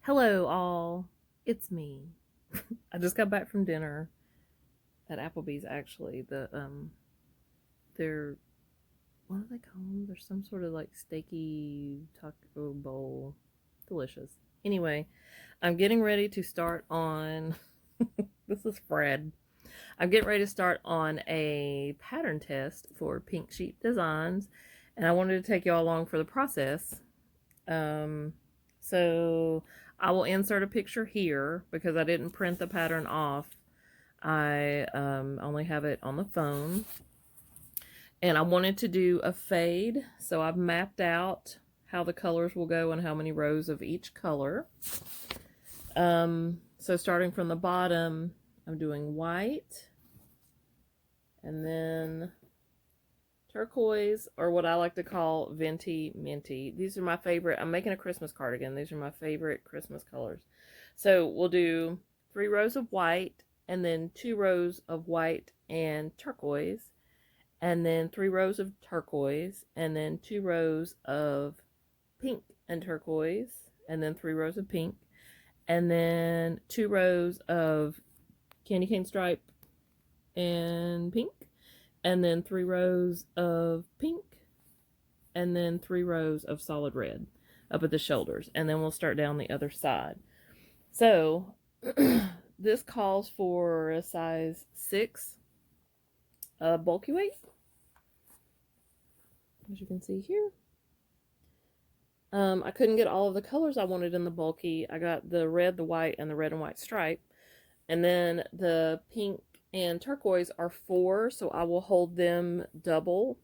Hello, all. It's me. I just got back from dinner at Applebee's. Actually, they're what do they call them? They're some sort of like steaky taco bowl, delicious. Anyway, I'm getting ready to start on. This is Fred. I'm getting ready to start on a pattern test for Pink Sheep Designs, and I wanted to take y'all along for the process. So I will insert a picture here because I didn't print the pattern off. I only have it on the phone. And I wanted to do a fade, so I've mapped out how the colors will go and how many rows of each color. So starting from the bottom, I'm doing white, and then turquoise, or what I like to call venti minty. These are my favorite. I'm making a Christmas cardigan. These are my favorite Christmas colors. So we'll do 3 rows of white, and then 2 rows of white and turquoise, and then 3 rows of turquoise, and then 2 rows of pink and turquoise, and then 3 rows of pink, and then 2 rows of candy cane stripe and pink, and then 3 rows of pink, and then 3 rows of solid red up at the shoulders, and then we'll start down the other side. So this calls for a size 6 bulky weight, as you can see here. I couldn't get all of the colors I wanted in the bulky. I got the red, the white, and the red and white stripe, and then the pink and turquoise are 4, so I will hold them double.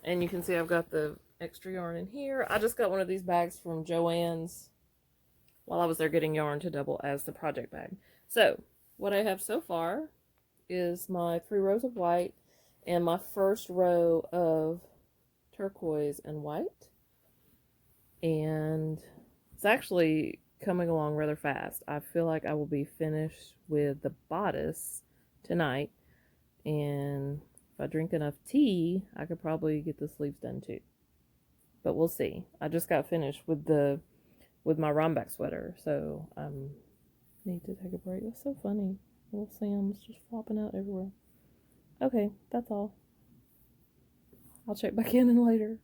And you can see I've got the extra yarn in here. I just got one of these bags from Joann's while I was there getting yarn to double as the project bag. So what I have so far is my 3 rows of white and my first row of turquoise and white. And it's actually coming along rather fast. I feel like I will be finished with the bodice tonight, and if I drink enough tea, I could probably get the sleeves done too. But we'll see. I just got finished with my Romback sweater, so I need to take a break. It's so funny. Little Sam's just flopping out everywhere. Okay, that's all. I'll check back in later.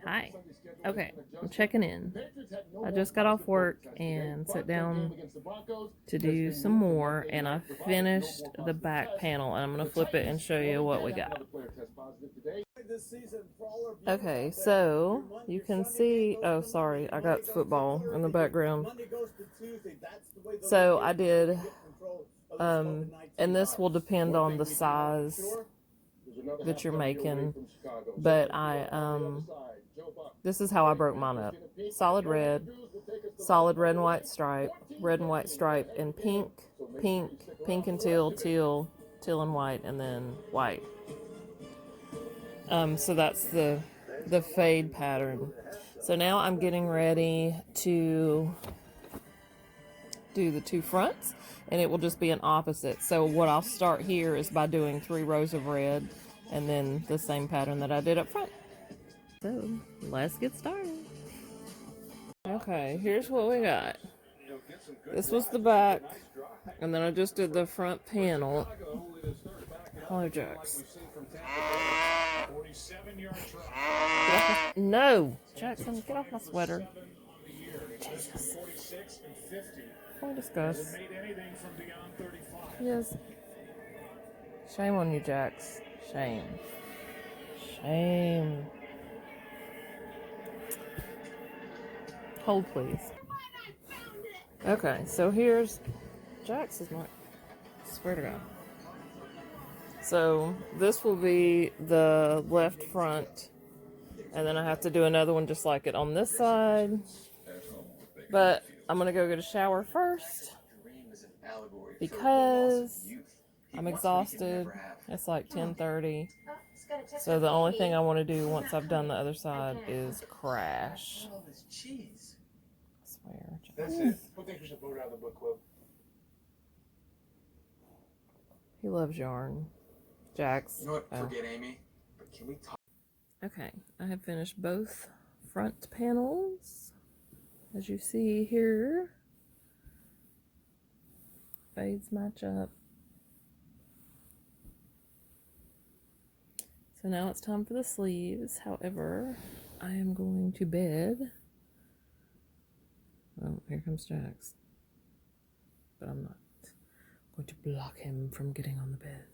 Hi. Okay, I'm checking in. I just got off work and sat down to do some more, and I finished the back panel, and I'm going to flip it and show you what we got. Okay, so you can see, oh sorry, I got football in the background. So I did, and this will depend on the size that you're making, but this is how I broke mine up. Solid red and white stripe, and pink, pink and teal, teal and white, and then white. So that's the fade pattern. So now I'm getting ready to do the two fronts, and it will just be an opposite. So what I'll start here is by doing 3 rows of red, and then the same pattern that I did up front. So let's get started. Okay, here's what we got. This was the back, and then I just did the front panel. Hello, Jax. No! Jackson, get off my sweater. Jesus. Can we discuss? Yes. Shame on you, Jax. Shame. Shame. Hold, please. Okay, so here's... Jax is not... Swear to God. So this will be the left front, and then I have to do another one just like it on this side. But I'm gonna go get a shower first because I'm exhausted. It's like 10:30. So the only thing I want to do once I've done the other side is crash. I swear. That's it. What think we should vote out of the book club? He loves yarn. Jax. You know what? Forget Amy. But can we talk? Okay, I have finished both front panels. As you see here, fades match up. So now it's time for the sleeves. However, I am going to bed. Oh, here comes Jax. But I'm not going to block him from getting on the bed.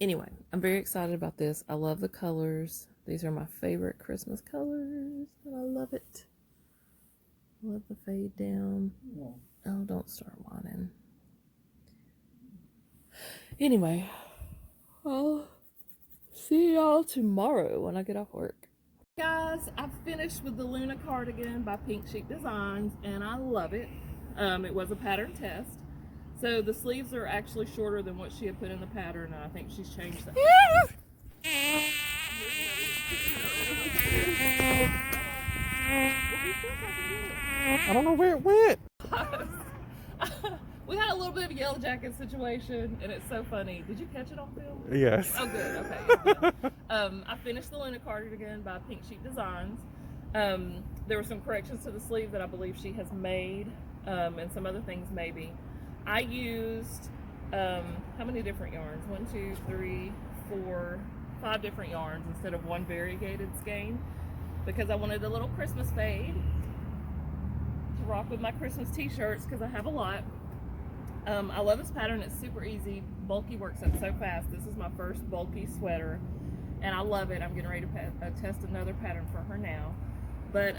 Anyway, I'm very excited about this. I love the colors. These are my favorite Christmas colors, and I love it. Love the fade down. Oh, don't start whining. Anyway, I'll see y'all tomorrow when I get off work. Guys, I've finished with the Luna Cardigan by Pink Sheep Designs, and I love it. It was a pattern test. So the sleeves are actually shorter than what she had put in the pattern, and I think she's changed that. I don't know where it went. We had a little bit of a yellow jacket situation, and it's so funny. Did you catch it on film? Yes. Oh, good. Okay. I finished the Luna Cardigan by Pink Sheep Designs. There were some corrections to the sleeve that I believe she has made, and some other things maybe. I used, how many different yarns? 1, 2, 3, 4, 5 different yarns instead of one variegated skein, because I wanted a little Christmas fade to rock with my Christmas t-shirts, because I have a lot. I love this pattern. It's super easy. Bulky works up so fast. This is my first bulky sweater, and I love it. I'm getting ready to test another pattern for her now. But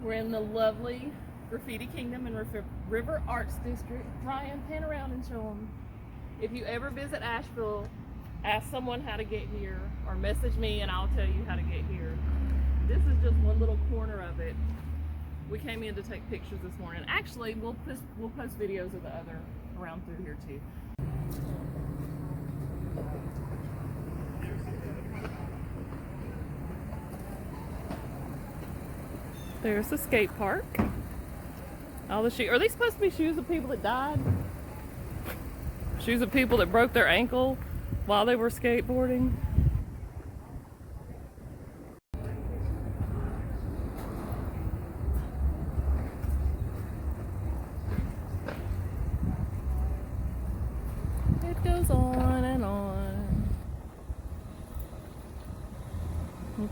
we're in the lovely Graffiti Kingdom in River Arts District. Ryan, pan around and show them. If you ever visit Asheville, ask someone how to get here, or message me and I'll tell you how to get here. This is just one little corner of it. We came in to take pictures this morning. Actually, we'll post videos of the other around through here too. There's the skate park. All the shoes. Are these supposed to be shoes of people that died? Shoes of people that broke their ankle while they were skateboarding?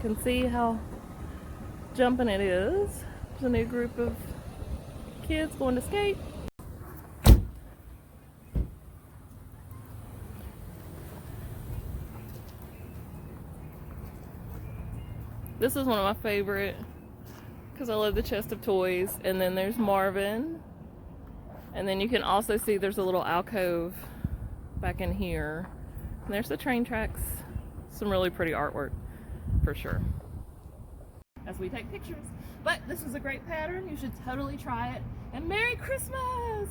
can see how jumping it is. There's a new group of kids going to skate. This is one of my favorite because I love the chest of toys. And then there's Marvin. And then you can also see there's a little alcove back in here. And there's the train tracks. Some really pretty artwork for sure. As we take pictures. But this is a great pattern. You should totally try it. And Merry Christmas!